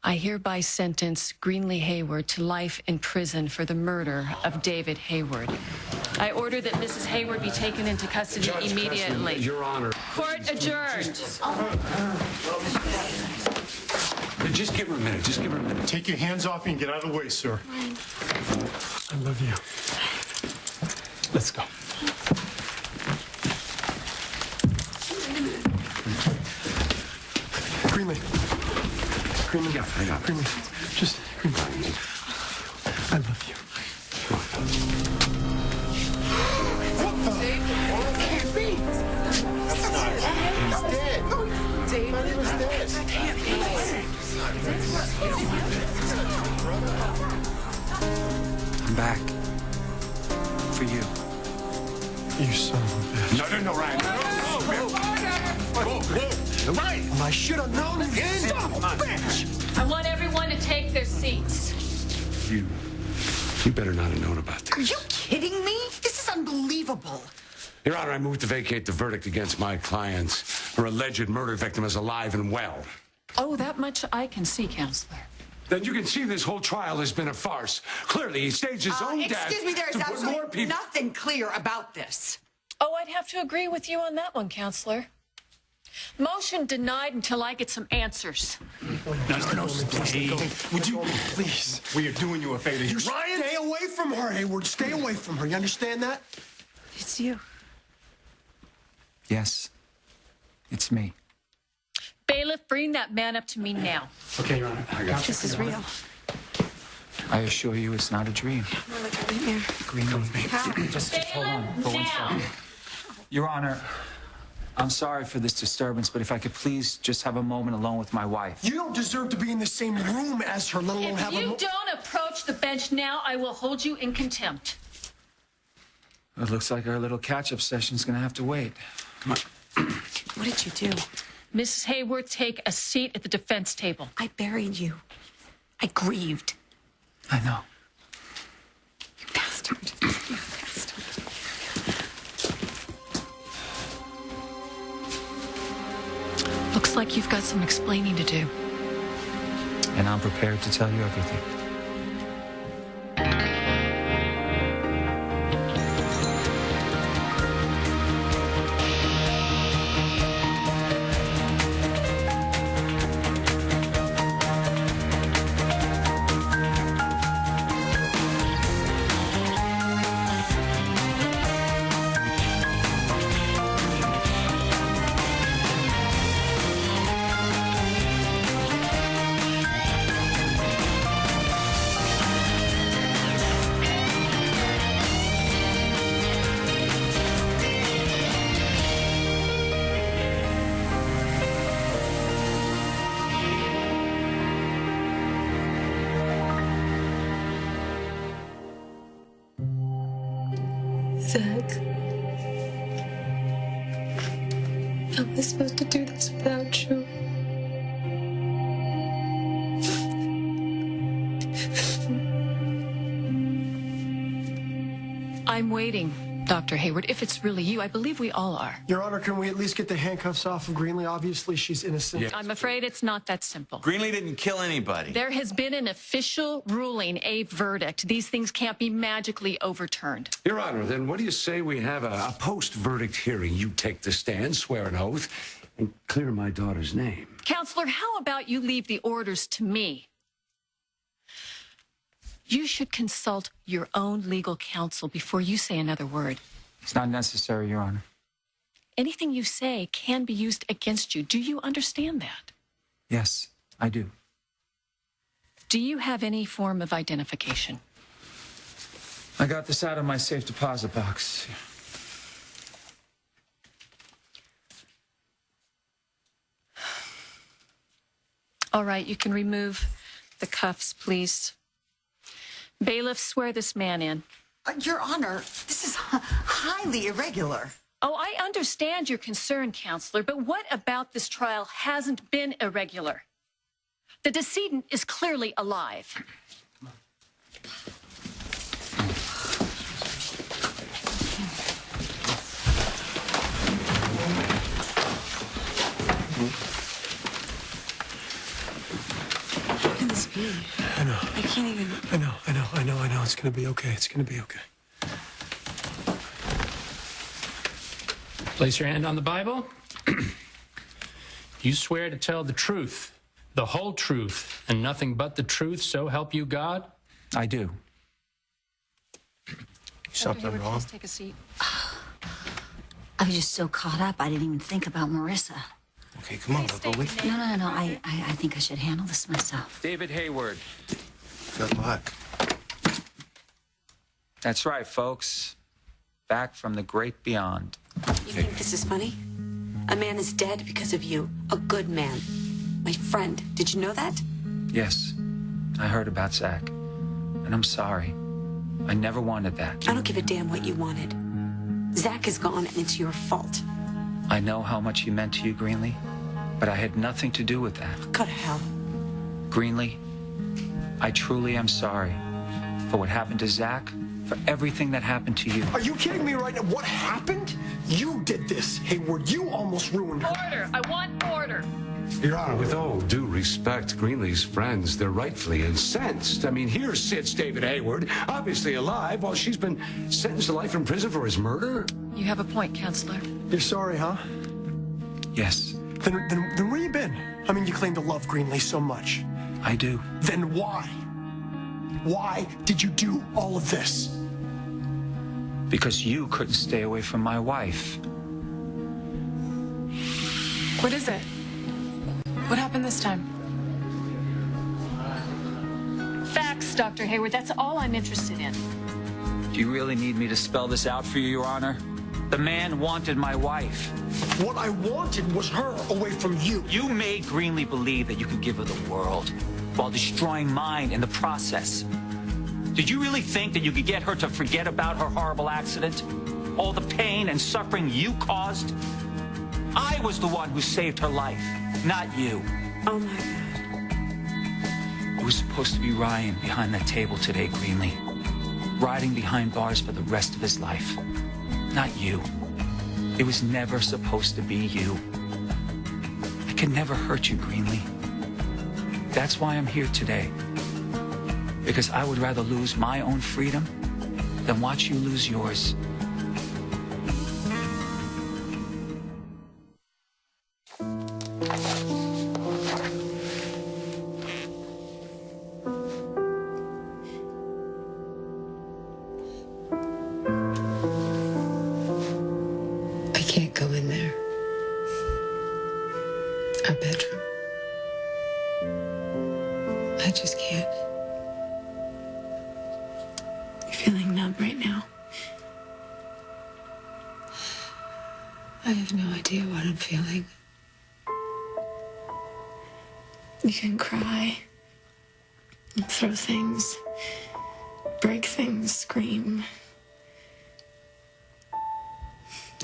I hereby sentence Greenlee Hayward to life in prison for the murder of David Hayward. I order that Mrs. Hayward be taken into custody immediately. Your Honor. Court adjourned. Just give her a minute. Just give her a minute. Take your hands off me and get out of the way, sir. I love you. Let's go. Greenlee. Greenlee. Yeah, I know. Greenlee. Just, Greenlee. I love you. What the? Can't be. That's not it. He's dead. David. He was dead. That can't be. I'm back. For you. You son of a bitch. No, Ryan. Whoa. Ryan, I should have known again. Son of a bitch. I want everyone to take their seats. You better not have known about this. Are you kidding me? This is unbelievable. Your Honor, I move to vacate the verdict against my clients. Her alleged murder victim is alive and well. Oh, that much I can see, Counselor. Then you can see this whole trial has been a farce. Clearly, he staged his own death. Excuse me, there is to put more absolutely people... nothing clear about this. Oh, I'd have to agree with you on that one, Counselor. Motion denied until I get some answers. No, please. Would you please? We are doing you a favor. Ryan, stay away from her, Hayward. Stay away from her. You understand that? It's you. Yes. It's me. Bailiff, bring that man up to me now. Okay, Your Honor. I got you. This is real. I assure you it's not a dream. More like a nightmare. Greenlee, just hold on for 1 second. Your Honor, I'm sorry for this disturbance, but if I could please just have a moment alone with my wife. You don't deserve to be in the same room as her, let alone have If you don't approach the bench now, I will hold you in contempt. It looks like our little catch-up session's gonna have to wait. Come on. What did you do? Mrs. Hayward, take a seat at the defense table. I buried you. I grieved. I know. You bastard. You bastard. Looks like you've got some explaining to do. And I'm prepared to tell you everything. Zach, how am I supposed to do this without you? I'm waiting, Dr. Hayward. If it's really you, I believe we all are. Your Honor, can we at least get the handcuffs off of Greenlee? Obviously, she's innocent. Yeah. I'm afraid it's not that simple. Greenlee didn't kill anybody. There has been an official ruling, a verdict. These things can't be magically overturned. Your Honor, then what do you say we have a post-verdict hearing? You take the stand, swear an oath, and clear my daughter's name. Counselor, how about you leave the orders to me? You should consult your own legal counsel before you say another word. It's not necessary, Your Honor. Anything you say can be used against you. Do you understand that? Yes, I do. Do you have any form of identification? I got this out of my safe deposit box. All right, you can remove the cuffs, please. Bailiff, swear this man in. Your Honor, this is highly irregular. Oh, I understand your concern, Counselor, but what about this trial hasn't been irregular? The decedent is clearly alive. must be. I know. I can't even... I know. It's gonna be okay. It's gonna be okay. Place your hand on the Bible. You swear to tell the truth, the whole truth, and nothing but the truth, so help you God? I do. Something Hayward, wrong? please take a seat. I was just so caught up, I didn't even think about Marissa. Okay, come on, Uncle Lee. No. I think I should handle this myself. David Hayward. Good luck. That's right, folks. Back from the great beyond. You think this is funny? A man is dead because of you. A good man. My friend. Did you know that? Yes, I heard about Zach. And I'm sorry. I never wanted that. I don't give a damn what you wanted. Zach is gone and it's your fault. I know how much he meant to you, Greenlee, but I had nothing to do with that. Go to hell. Greenlee, I truly am sorry for what happened to Zach, for everything that happened to you. Are you kidding me right now? What happened? You did this, Hayward. You almost ruined her. Order! I want order! Your Honor, with all due respect, Greenlee's friends, they're rightfully incensed. I mean, here sits David Hayward, obviously alive, while she's been sentenced to life in prison for his murder. You have a point, Counselor. You're sorry, huh? Yes, Then where you been? I mean, you claim to love Greenlee so much. I do. Then why? Why did you do all of this? Because you couldn't stay away from my wife. What is it? What happened this time? Facts, Dr. Hayward. That's all I'm interested in. Do you really need me to spell this out for you, Your Honor? The man wanted my wife. What I wanted was her away from you. You made Greenlee believe that you could give her the world while destroying mine in the process. Did you really think that you could get her to forget about her horrible accident? All the pain and suffering you caused? I was the one who saved her life, not you. Oh my God. It was supposed to be Ryan behind that table today, Greenlee. Riding behind bars for the rest of his life. Not you. It was never supposed to be you. I could never hurt you, Greenlee. That's why I'm here today. Because I would rather lose my own freedom than watch you lose yours. I can't go in there. Our bedroom. I just can't. You're feeling numb right now. I have no idea what I'm feeling. You can cry, and throw things, break things, scream.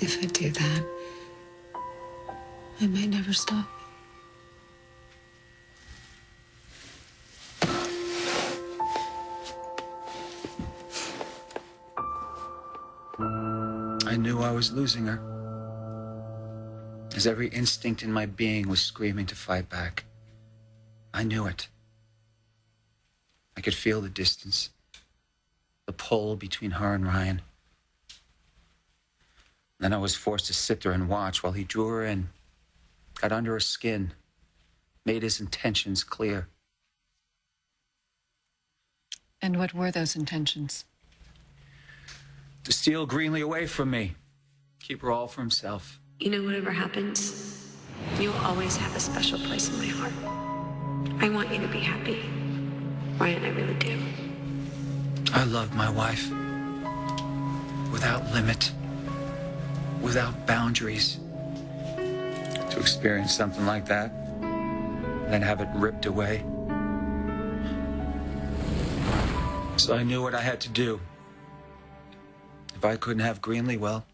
If I do that, I might never stop. I knew I was losing her. As every instinct in my being was screaming to fight back. I knew it. I could feel the distance, the pull between her and Ryan. Then I was forced to sit there and watch while he drew her in, got under her skin, made his intentions clear. And what were those intentions? To steal Greenlee away from me, keep her all for himself. You know, whatever happens, you'll always have a special place in my heart. I want you to be happy. Ryan, I really do. I loved my wife. Without limit. Without boundaries. To experience something like that, and then have it ripped away. So I knew what I had to do. If I couldn't have Greenlee, well,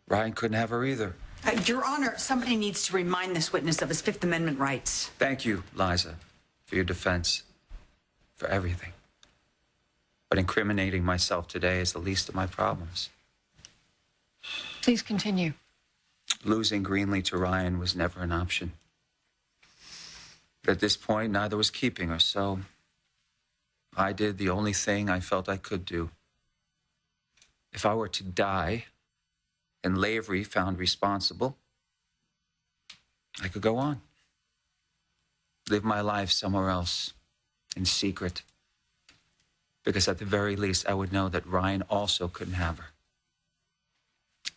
Ryan couldn't have her either. Your Honor, somebody needs to remind this witness of his Fifth Amendment rights. Thank you, Liza, for your defense, for everything. But incriminating myself today is the least of my problems. Please continue. Losing Greenlee to Ryan was never an option. But at this point, neither was keeping her, so I did the only thing I felt I could do. If I were to die and Lavery found responsible, I could go on. Live my life somewhere else, in secret. Because at the very least, I would know that Ryan also couldn't have her.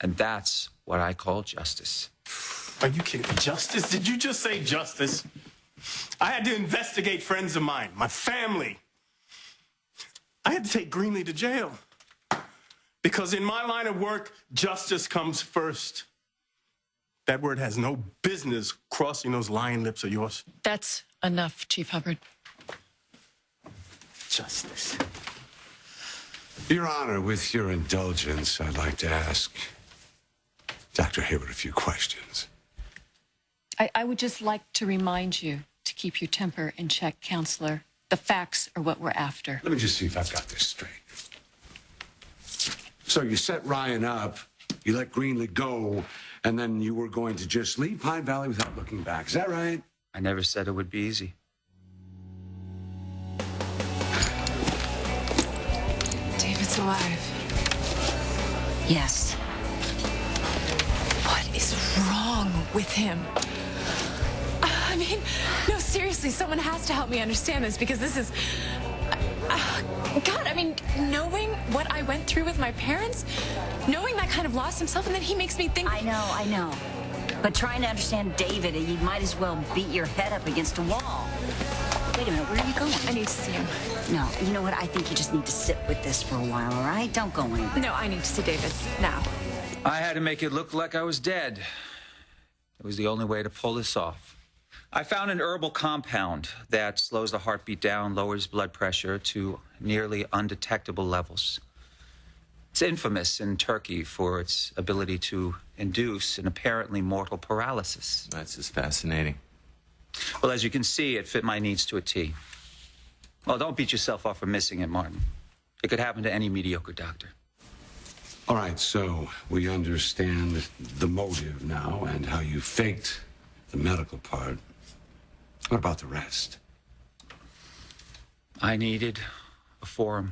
And that's what I call justice. Are you kidding? Justice? Did you just say justice? I had to investigate friends of mine, my family. I had to take Greenlee to jail. Because in my line of work, justice comes first. That word has no business crossing those lying lips of yours. That's enough, Chief Hubbard. Justice. Your Honor, with your indulgence, I'd like to ask Dr. Hayward a few questions. I would just like to remind you to keep your temper in check, Counselor. The facts are what we're after. Let me just see if I've got this straight. So you set Ryan up, you let Greenlee go, and then you were going to just leave Pine Valley without looking back. Is that right? I never said it would be easy. David's alive. Yes. What is wrong with him? I mean, no, seriously, someone has to help me understand this because this is... God, I mean, knowing what I went through with my parents, knowing that kind of loss himself, and then he makes me think... I know. But trying to understand David, you might as well beat your head up against a wall. Wait a minute, where are you going? I need to see him. No, you know what? I think you just need to sit with this for a while, all right? Don't go anywhere. No, I need to see David now. I had to make it look like I was dead. It was the only way to pull this off. I found an herbal compound that slows the heartbeat down, lowers blood pressure to nearly undetectable levels. It's infamous in Turkey for its ability to induce an apparently mortal paralysis. That's just fascinating. Well, as you can see, it fit my needs to a T. Well, don't beat yourself up for missing it, Martin. It could happen to any mediocre doctor. All right, so we understand the motive now and how you faked the medical part. What about the rest? I needed a forum,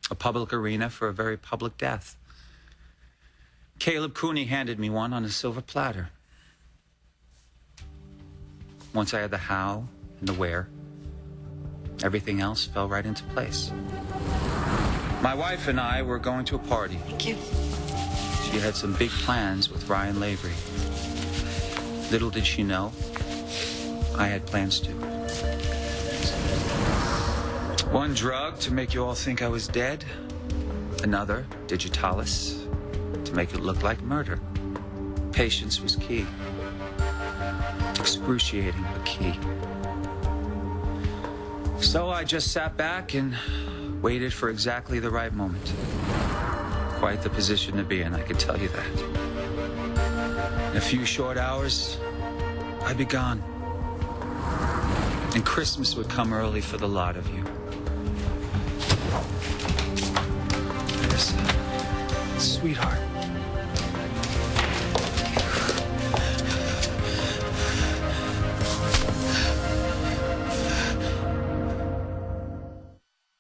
a public arena for a very public death. Caleb Cooney handed me one on a silver platter. Once I had the how and the where, everything else fell right into place. My wife and I were going to a party. Thank you. She had some big plans with Ryan Lavery. Little did she know, I had plans too. One drug to make you all think I was dead. Another, digitalis, to make it look like murder. Patience was key. Excruciating, but key. So I just sat back and waited for exactly the right moment. Quite the position to be in, I can tell you that. In a few short hours, I'd be gone. And Christmas would come early for the lot of you. Yes, sweetheart.